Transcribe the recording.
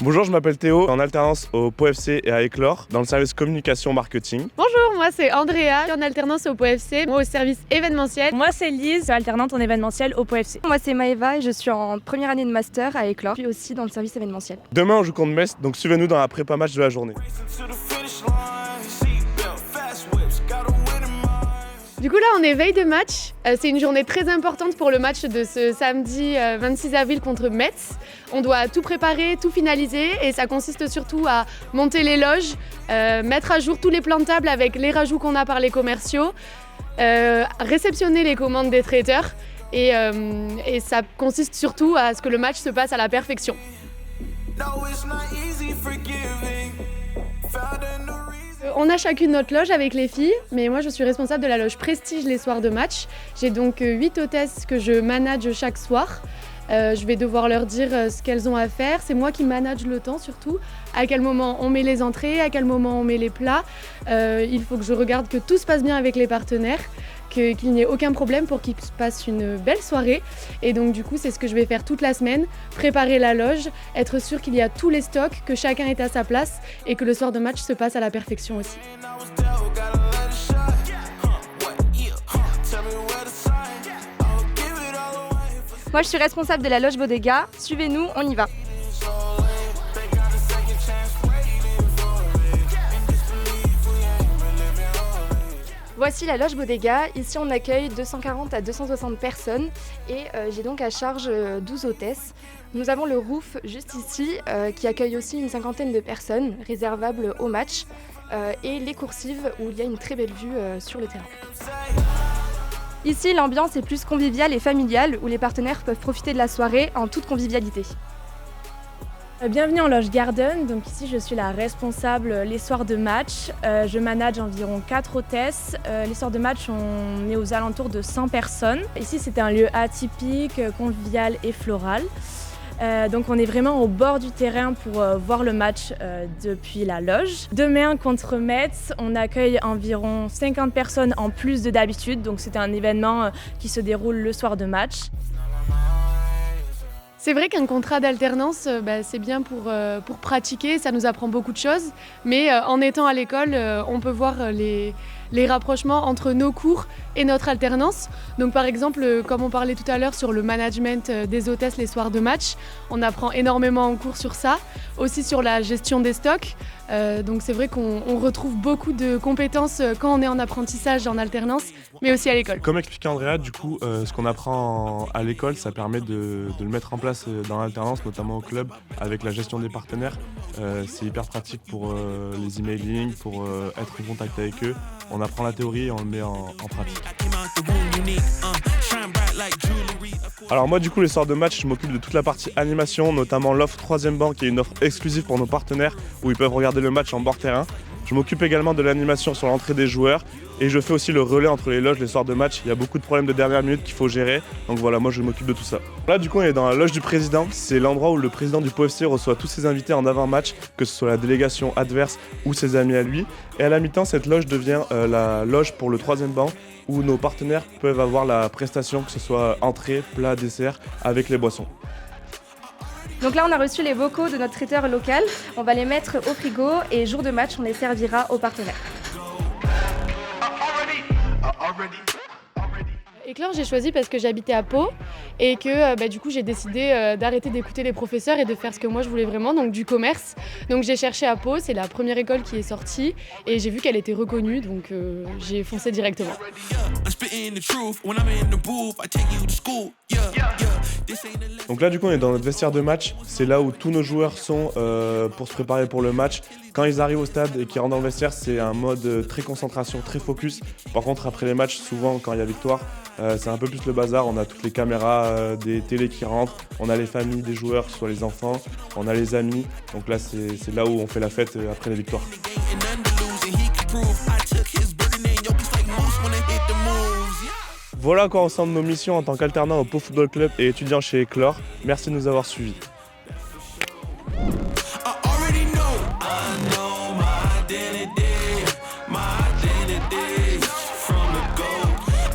Bonjour, je m'appelle Théo, en alternance au POFC et à Éclore, dans le service communication marketing. Bonjour, moi c'est Andrea, en alternance au POFC, moi au service événementiel. Moi c'est Lise, alternante en événementiel au POFC. Moi c'est Maëva et je suis en première année de master à Éclore, puis aussi dans le service événementiel. Demain on joue contre Metz, donc suivez-nous dans la prépa match de la journée. Du coup là on est veille de match, c'est une journée très importante pour le match de ce samedi 26 avril contre Metz. On doit tout préparer, tout finaliser et ça consiste surtout à monter les loges, mettre à jour tous les plans de table avec les rajouts qu'on a par les commerciaux, réceptionner les commandes des traiteurs et ça consiste surtout à ce que le match se passe à la perfection. On a chacune notre loge avec les filles, mais moi je suis responsable de la loge Prestige les soirs de match. J'ai donc 8 hôtesses que je manage chaque soir. Je vais devoir leur dire ce qu'elles ont à faire. C'est moi qui manage le temps surtout. À quel moment on met les entrées, à quel moment on met les plats. Il faut que je regarde que tout se passe bien avec les partenaires, qu'il n'y ait aucun problème pour qu'ils passent une belle soirée. Et donc du coup c'est ce que je vais faire toute la semaine, préparer la loge, être sûr qu'il y a tous les stocks, que chacun est à sa place et que le soir de match se passe à la perfection aussi. Moi je suis responsable de la loge Bodega, suivez-nous, on y va. Voici la loge Bodega, ici on accueille 240 à 260 personnes et j'ai donc à charge 12 hôtesses. Nous avons le roof juste ici qui accueille aussi une cinquantaine de personnes réservables au match et les coursives où il y a une très belle vue sur le terrain. Ici l'ambiance est plus conviviale et familiale où les partenaires peuvent profiter de la soirée en toute convivialité. Bienvenue en loge Garden, donc ici je suis la responsable les soirs de match. Je manage environ 4 hôtesses. Les soirs de match on est aux alentours de 100 personnes. Ici c'est un lieu atypique, convivial et floral. Donc on est vraiment au bord du terrain pour voir le match depuis la loge. Demain contre Metz, on accueille environ 50 personnes en plus de d'habitude, donc c'est un événement qui se déroule le soir de match. C'est vrai qu'un contrat d'alternance, c'est bien pour pratiquer, ça nous apprend beaucoup de choses, mais en étant à l'école, on peut voir les rapprochements entre nos cours et notre alternance. Donc par exemple, comme on parlait tout à l'heure sur le management des hôtesses les soirs de match, on apprend énormément en cours sur ça, aussi sur la gestion des stocks. Donc c'est vrai qu'on retrouve beaucoup de compétences quand on est en apprentissage en alternance, mais aussi à l'école. Comme expliqué Andrea, du coup, ce qu'on apprend à l'école, ça permet de le mettre en place dans l'alternance, notamment au club, avec la gestion des partenaires. C'est hyper pratique pour les emailing, pour être en contact avec eux. On apprend la théorie et on le met en pratique. Alors moi du coup les soirs de match je m'occupe de toute la partie animation, notamment l'offre 3e banc qui est une offre exclusive pour nos partenaires où ils peuvent regarder le match en bord terrain. Je m'occupe également de l'animation sur l'entrée des joueurs et je fais aussi le relais entre les loges les soirs de match. Il y a beaucoup de problèmes de dernière minute qu'il faut gérer, donc voilà, moi je m'occupe de tout ça. Là du coup on est dans la loge du président, c'est l'endroit où le président du POFC reçoit tous ses invités en avant-match, que ce soit la délégation adverse ou ses amis à lui. Et à la mi-temps cette loge devient la loge pour le 3e banc où nos partenaires peuvent avoir la prestation, que ce soit entrée, plat, dessert, avec les boissons. Donc là on a reçu les bocaux de notre traiteur local, on va les mettre au frigo et jour de match on les servira aux partenaires. Éclore, j'ai choisi parce que j'habitais à Pau et que du coup j'ai décidé d'arrêter d'écouter les professeurs et de faire ce que moi je voulais vraiment, donc du commerce. Donc j'ai cherché à Pau, c'est la première école qui est sortie et j'ai vu qu'elle était reconnue, donc j'ai foncé directement. Donc là du coup on est dans notre vestiaire de match, c'est là où tous nos joueurs sont pour se préparer pour le match. Quand ils arrivent au stade et qu'ils rentrent dans le vestiaire, c'est un mode très concentration, très focus. Par contre après les matchs, souvent quand il y a victoire, c'est un peu plus le bazar. On a toutes les caméras des télés qui rentrent, on a les familles des joueurs, soit les enfants, on a les amis. Donc là c'est là où on fait la fête après les victoires. Voilà à quoi ressemblent nos missions en tant qu'alternant au Pau Football Club et étudiant chez Éclore. Merci de nous avoir suivis.